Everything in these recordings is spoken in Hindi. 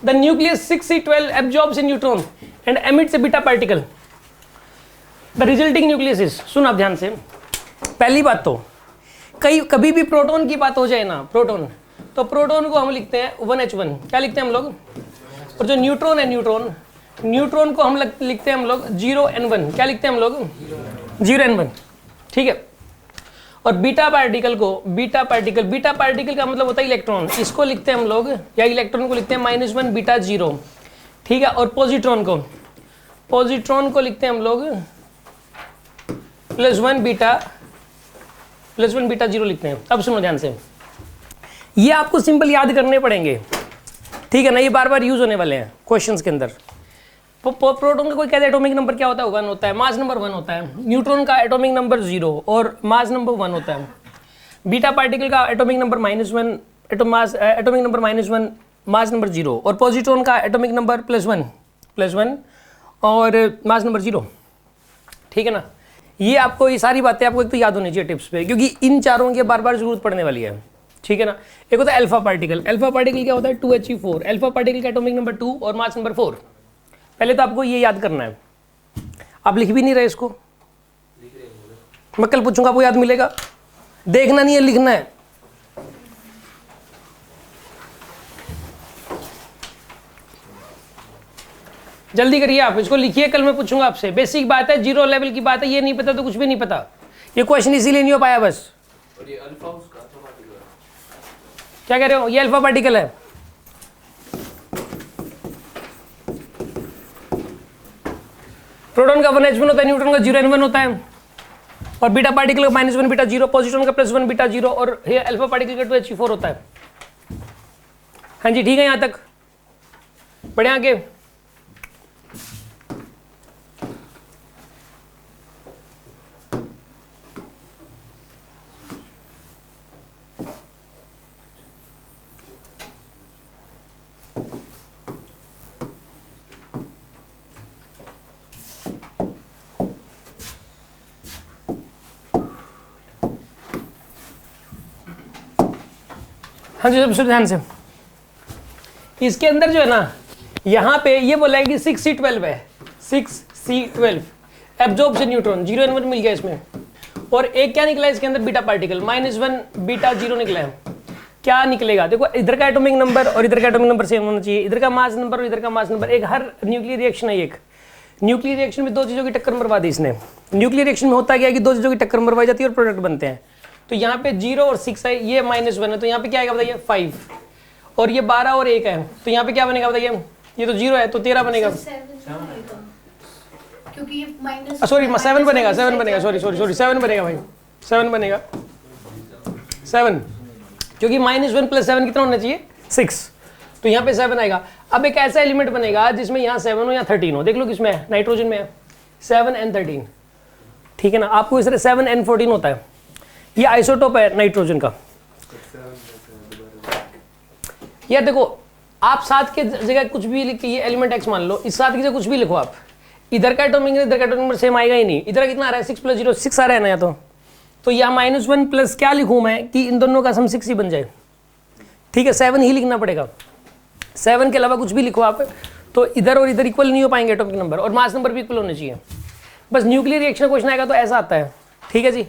The nucleus 6C12 absorbs a neutron and emits a beta particle, the resulting nucleus is, सुन आप ध्यान से, पहली बात तो कभी भी प्रोटॉन की बात हो जाए ना, प्रोटॉन, तो प्रोटॉन को हम लिखते हैं 1H1, क्या लिखते हैं हम लोग, और जो न्यूट्रॉन है न्यूट्रॉन को हम लिखते हैं हम लोग 0N1, क्या लिखते हैं हम लोग 0N1, ठीक है। और बीटा पार्टिकल का मतलब होता है इलेक्ट्रॉन, इसको लिखते हैं हम लोग, या इलेक्ट्रॉन को लिखते हैं -1 बीटा 0, ठीक है। और पॉजिट्रॉन को लिखते हैं हम लोग +1 बीटा 0 लिखते हैं। अब सुनो ध्यान से, ये आपको सिंपल याद करने पड़ेंगे, ठीक है ना, ये बार बार यूज होने वाले हैं क्वेश्चंस के अंदर। प्रोटॉन का कोई कहता है एटॉमिक नंबर क्या होता है, 1 होता है, मास नंबर 1 होता है। न्यूट्रॉन का एटॉमिक नंबर 0 और मास नंबर 1 होता है। बीटा पार्टिकल का atomic number -1, atomic number -1, mass number 0, और पॉजिट्रॉन का एटॉमिक नंबर +1 और मास नंबर 0, ठीक है ना। ये आपको, ये सारी बातें आपको एक तो याद होनी चाहिए टिप्स पे, क्योंकि इन चारों की बार बार जरूरत पड़ने वाली है, ठीक है ना। एक होता है अल्फा पार्टिकल क्या होता है 2He4, अल्फा पार्टिकल का एटॉमिक नंबर 2 और मास नंबर 4। पहले तो आपको ये याद करना है, आप लिख भी नहीं रहे इसको, मैं कल पूछूंगा आपको याद मिलेगा, देखना नहीं है, लिखना है। जल्दी करिए आप, इसको लिखिए, कल मैं पूछूंगा आपसे। बेसिक बात है, 0 लेवल की बात है, ये नहीं पता तो कुछ भी नहीं पता। ये क्वेश्चन इसीलिए नहीं हो पाया बस। और ये अल्फा उसका पार्टिकल है, क्या कह रहे हो, ये अल्फा पार्टिकल है। प्रोटॉन का 1H1 होता है, न्यूट्रॉन का 0N1 होता है, और बीटा पार्टिकल का -1 बीटा 0, पॉजिट्रॉन का +1 बीटा 0, और ये अल्फा पार्टिकल का 2He4 होता है। हाँ जी, ठीक है, यहां तक बढ़े आगे। हाँ जी, सब ध्यान से, इसके अंदर जो है ना, यहाँ पे ये बोला है कि 6C12 है, 6C12 absorbs a neutron, 0N1 मिल गया इसमें, और एक क्या निकला है इसके अंदर बीटा पार्टिकल, -1 बीटा 0 निकला है। क्या निकलेगा, देखो इधर का एटॉमिक नंबर और इधर का एटॉमिक नंबर सेम होना चाहिए, इधर का मास नंबर और इधर का मास नंबर एक, हर न्यूक्लियर रिएक्शन है एक, न्यूक्लियर रिएक्शन में दो चीज़ों की टक्कर मरवा दी इसने। न्यूक्लियर रिएक्शन में होता क्या है कि दो चीज़ों की टक्कर मरवाई जाती है और प्रोडक्ट बनते हैं। तो यहाँ पे 0 और 6 है, ये -1 है, तो यहाँ पे क्या आएगा बताइए 5, और ये 12 और 1 है, तो यहाँ पे क्या बनेगा बताइए, ये तो 0 है तो 13 बनेगा, क्योंकि ये माइनस, सॉरी 7 बनेगा, 7 बनेगा, सॉरी 7 बनेगा भाई, 7 बनेगा, 7, क्योंकि -1 + 7 कितना होना चाहिए 6, तो यहाँ पे 7 आएगा। अब एक ऐसा एलिमेंट बनेगा जिसमें यहाँ 7 हो या 13 हो, देख लो किसमें है, नाइट्रोजन में है, 7N13, ठीक है ना। आपको इस तरह 7N14 होता है, ये आइसोटोप है नाइट्रोजन का। ये देखो, आप 7 के जगह कुछ भी लिख के, ये एलिमेंट X मान लो, इस 7 की जगह कुछ भी लिखो आप, इधर का एटॉमिक नंबर सेम आएगा ही नहीं। इधर कितना आ रहा है 6 + 0 6 आ रहा है ना, या तो यहाँ -1 प्लस क्या लिखूँ मैं कि इन दोनों का सम 6 ही बन जाए, ठीक है, 7 ही लिखना पड़ेगा, 7 के अलावा कुछ भी लिखो आप, तो इधर और इधर इक्वल नहीं हो पाएंगे एटॉमिक नंबर, और मास नंबर भी इक्वल होने चाहिए। बस न्यूक्लियर रिएक्शन क्वेश्चन आएगा तो ऐसा आता है, ठीक है जी।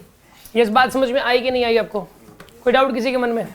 ये बात समझ में आई कि नहीं आई आपको, कोई डाउट किसी के मन में?